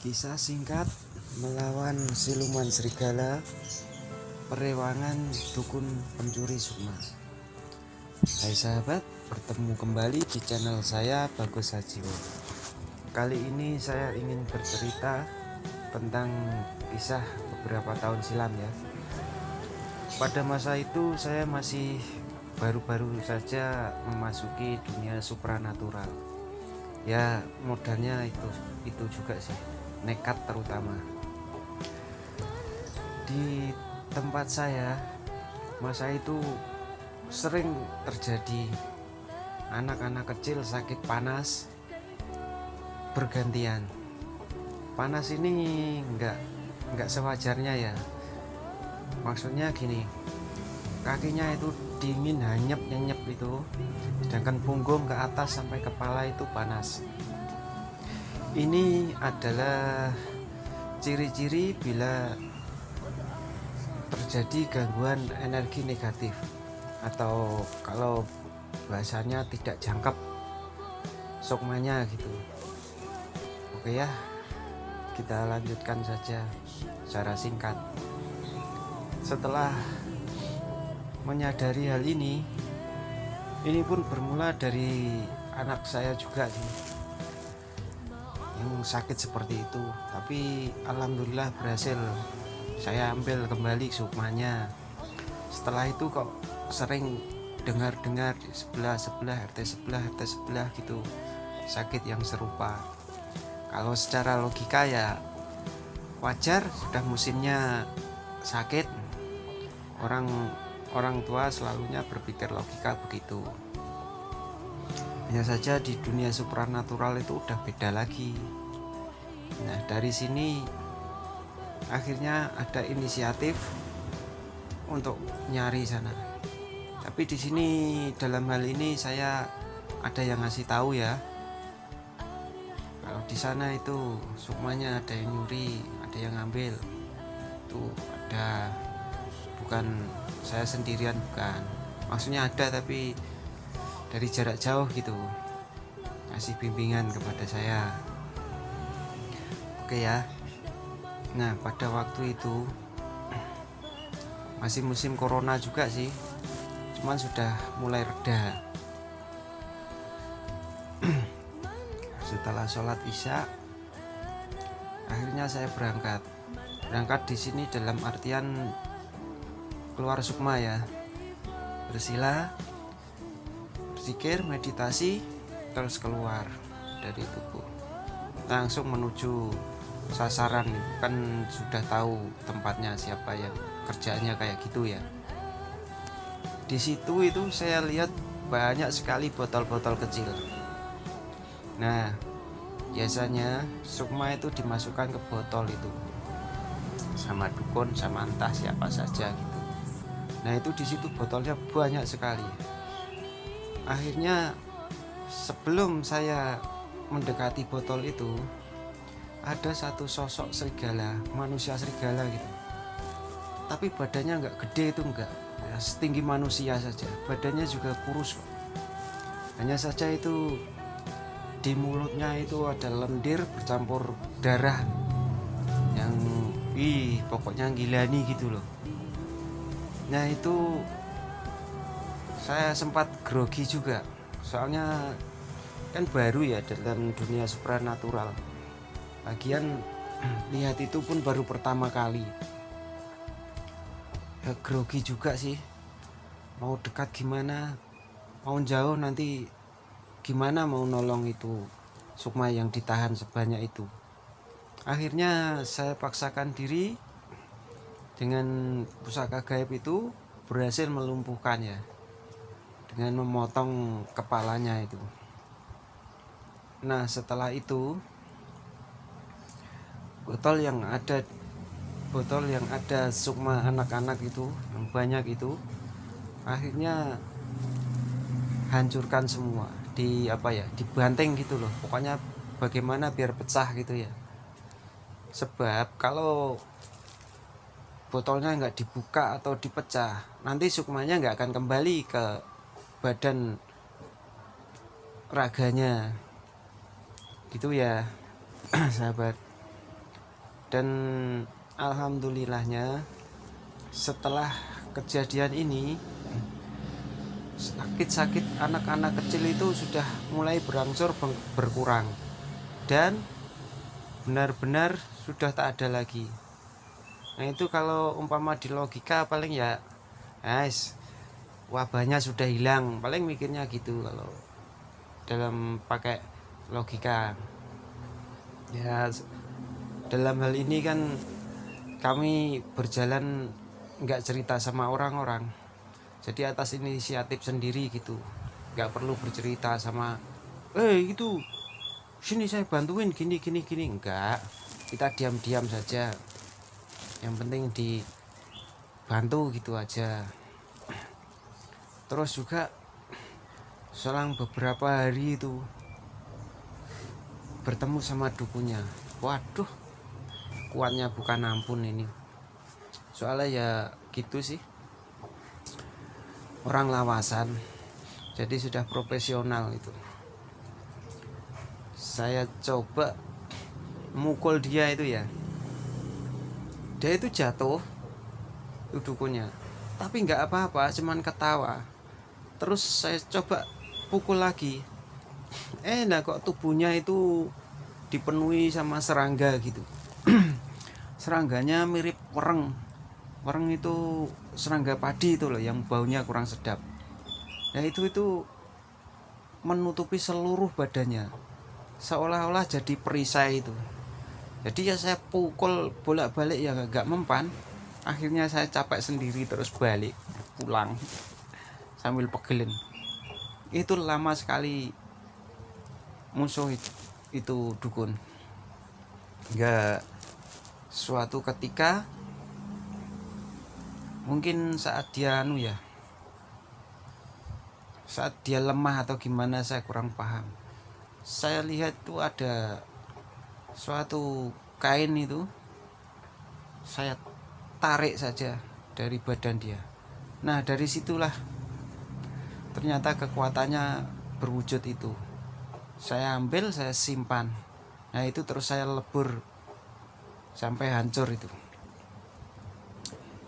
Kisah singkat melawan siluman serigala, perewangan dukun pencuri sukma. Hai sahabat, bertemu kembali di channel saya Bagus Sajiwo. Kali ini saya ingin bercerita tentang kisah beberapa tahun silam ya. Pada masa itu saya masih baru-baru saja memasuki dunia supranatural. Ya modalnya itu juga sih, nekat terutama. Di tempat saya masa itu sering terjadi anak-anak kecil sakit panas bergantian. Panas ini enggak sewajarnya ya. Maksudnya gini, kakinya itu dingin, hanyep itu, sedangkan punggung ke atas sampai kepala itu panas. Ini adalah ciri-ciri bila terjadi gangguan energi negatif, atau kalau bahasanya tidak jangkep sukmanya gitu. Oke ya, kita lanjutkan saja secara singkat. Setelah menyadari hal ini pun bermula dari anak saya juga sih, yang sakit seperti itu. Tapi alhamdulillah berhasil saya ambil kembali sukmanya. Setelah itu kok sering dengar di sebelah RT sebelah gitu sakit yang serupa. Kalau secara logika ya wajar, sudah musimnya sakit. Orang tua selalunya berpikir logika begitu. Hanya saja di dunia supranatural itu udah beda lagi. Nah, dari sini akhirnya ada inisiatif untuk nyari sana. Tapi di sini dalam hal ini saya ada yang ngasih tahu ya. Kalau di sana itu sukmanya ada yang nyuri, ada yang ngambil. Itu ada, bukan saya sendirian, bukan. Maksudnya ada tapi dari jarak jauh gitu, kasih bimbingan kepada saya. Oke ya. Nah, pada waktu itu masih musim corona juga sih, cuman sudah mulai reda. Setelah sholat isya, akhirnya saya berangkat di sini dalam artian keluar sukma ya, bersila, berzikir, meditasi, terus keluar dari tubuh langsung menuju sasaran. Kan sudah tahu tempatnya, siapa yang kerjaannya kayak gitu ya. Di situ itu saya lihat banyak sekali botol-botol kecil. Nah, biasanya sukma itu dimasukkan ke botol itu sama dukun, sama entah siapa saja gitu. Nah, itu di situ botolnya banyak sekali. Akhirnya sebelum saya mendekati botol itu, ada satu sosok serigala, manusia serigala gitu. Tapi badannya nggak gede, itu nggak ya, setinggi manusia saja. Badannya juga kurus. Hanya saja itu di mulutnya itu ada lendir bercampur darah yang pokoknya gilani gitu loh. Nah, itu saya sempat grogi juga, soalnya kan baru ya dalam dunia supranatural. Lagian lihat itu pun baru pertama kali. Ya grogi juga sih, mau dekat gimana, mau jauh nanti gimana mau nolong itu sukma yang ditahan sebanyak itu. Akhirnya saya paksakan diri dengan pusaka gaib itu, berhasil melumpuhkannya dengan memotong kepalanya itu. Nah, setelah itu botol yang ada sukma anak-anak itu yang banyak itu akhirnya hancurkan semua, dibanting gitu loh. Pokoknya bagaimana biar pecah gitu ya. Sebab kalau botolnya nggak dibuka atau dipecah, nanti sukmanya nggak akan kembali ke badan raganya gitu ya. Sahabat, Dan alhamdulillahnya setelah kejadian ini, sakit-sakit anak-anak kecil itu sudah mulai berangsur berkurang dan benar-benar sudah tak ada lagi. Nah itu kalau umpama di logika paling ya wabahnya sudah hilang, paling mikirnya gitu kalau dalam pakai logika. Ya dalam hal ini kan kami berjalan nggak cerita sama orang-orang, jadi atas inisiatif sendiri gitu, nggak perlu bercerita sama itu sini saya bantuin gini, enggak, kita diam-diam saja, yang penting dibantu gitu aja. Terus juga selang beberapa hari itu bertemu sama dukunya. Waduh, kuatnya bukan ampun ini. Soalnya ya gitu sih, orang lawasan, jadi sudah profesional itu. Saya coba mukul dia itu ya, dia itu jatuh itu dukunya, tapi nggak apa-apa, cuman ketawa. Terus saya coba pukul lagi, nah kok tubuhnya itu dipenuhi sama serangga gitu. Serangganya mirip wereng itu serangga padi itu loh, yang baunya kurang sedap. Nah itu menutupi seluruh badannya, seolah-olah jadi perisai itu. Jadi ya saya pukul bolak-balik ya gak mempan. Akhirnya saya capek sendiri, terus balik pulang sambil pegelin. Itu lama sekali musuh itu dukun. Enggak, suatu ketika mungkin saat dia saat dia lemah atau gimana, saya kurang paham. Saya lihat tuh ada suatu kain itu, saya tarik saja dari badan dia. Nah dari situlah ternyata kekuatannya berwujud itu. Saya ambil, saya simpan. Nah itu terus saya lebur sampai hancur itu.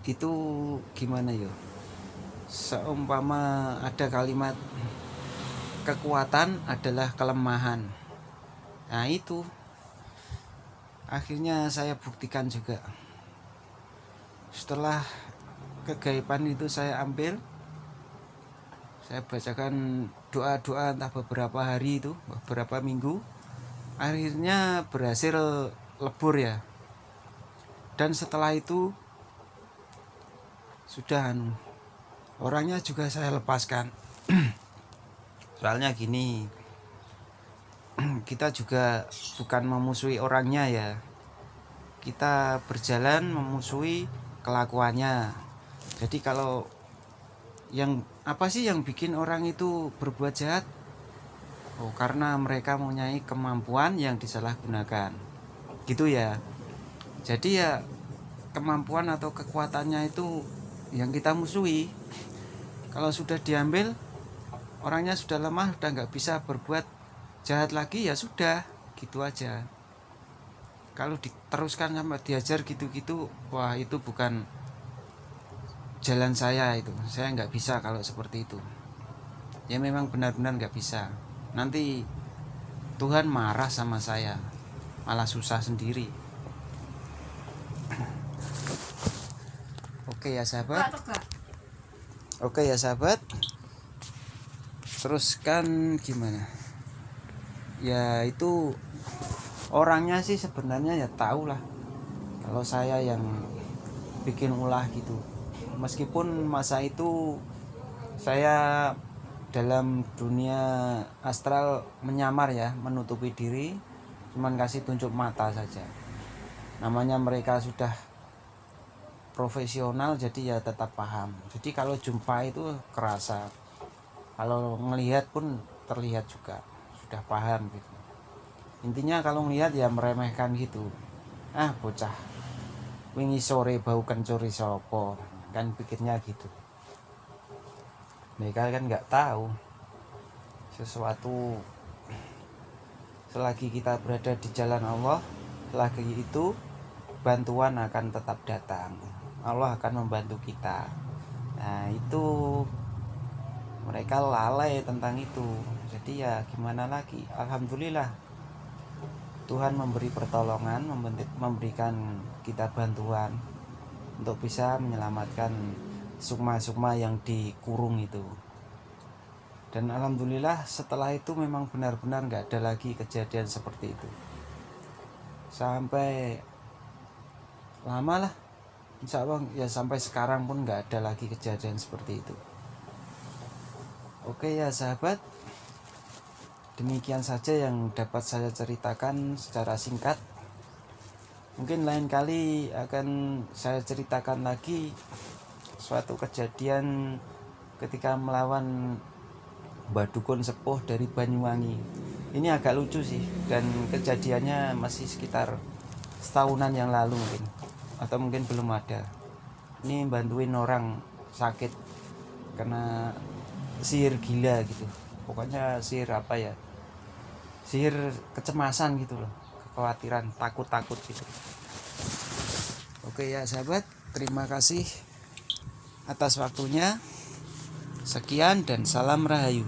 Itu gimana ya? Seumpama ada kalimat kekuatan adalah kelemahan. Nah itu akhirnya saya buktikan juga. Setelah kegaiban itu saya ambil, saya bacakan doa-doa entah beberapa hari itu, beberapa minggu, akhirnya berhasil lebur ya. Dan setelah itu sudah orangnya juga saya lepaskan. Soalnya gini, kita juga bukan memusuhi orangnya ya, kita berjalan memusuhi kelakuannya. Jadi kalau yang apa sih yang bikin orang itu berbuat jahat? Karena mereka mempunyai kemampuan yang disalahgunakan gitu ya. Jadi ya kemampuan atau kekuatannya itu yang kita musuhi. Kalau sudah diambil, orangnya sudah lemah, sudah nggak bisa berbuat jahat lagi, ya sudah gitu aja. Kalau diteruskan sampai diajar gitu-gitu, wah itu bukan jalan saya itu. Saya nggak bisa kalau seperti itu. Ya memang benar-benar nggak bisa. Nanti Tuhan marah sama saya, malah susah sendiri. Oke ya sahabat. Oke ya sahabat. Terus kan gimana? Ya itu orangnya sih sebenarnya ya tahu lah kalau saya yang bikin ulah gitu. Meskipun masa itu saya dalam dunia astral menyamar ya, menutupi diri, cuman kasih tunjuk mata saja. Namanya mereka sudah profesional, jadi ya tetap paham. Jadi kalau jumpa itu kerasa, kalau ngelihat pun terlihat juga, sudah paham gitu. Intinya kalau ngelihat ya meremehkan gitu. Bocah wingi sore bau kencuri sopo, kan pikirnya gitu. Mereka kan nggak tahu sesuatu. Selagi kita berada di jalan Allah, selagi itu bantuan akan tetap datang, Allah akan membantu kita. Nah itu mereka lalai tentang itu. Jadi ya gimana lagi, alhamdulillah Tuhan memberi pertolongan, memberikan kita bantuan untuk bisa menyelamatkan sukma-sukma yang dikurung itu. Dan alhamdulillah setelah itu memang benar-benar gak ada lagi kejadian seperti itu. Sampai lama lah, insya Allah ya, sampai sekarang pun gak ada lagi kejadian seperti itu. Oke ya sahabat, demikian saja yang dapat saya ceritakan secara singkat. Mungkin lain kali akan saya ceritakan lagi suatu kejadian ketika melawan Mbah Dukun sepuh dari Banyuwangi. Ini agak lucu sih, dan kejadiannya masih sekitar setahunan yang lalu mungkin, atau mungkin belum ada. Ini bantuin orang sakit kena sihir gila gitu. Pokoknya sihir apa ya, sihir kecemasan gitu loh, kekhawatiran, takut gitu. Oke ya sahabat, terima kasih atas waktunya. Sekian dan salam rahayu.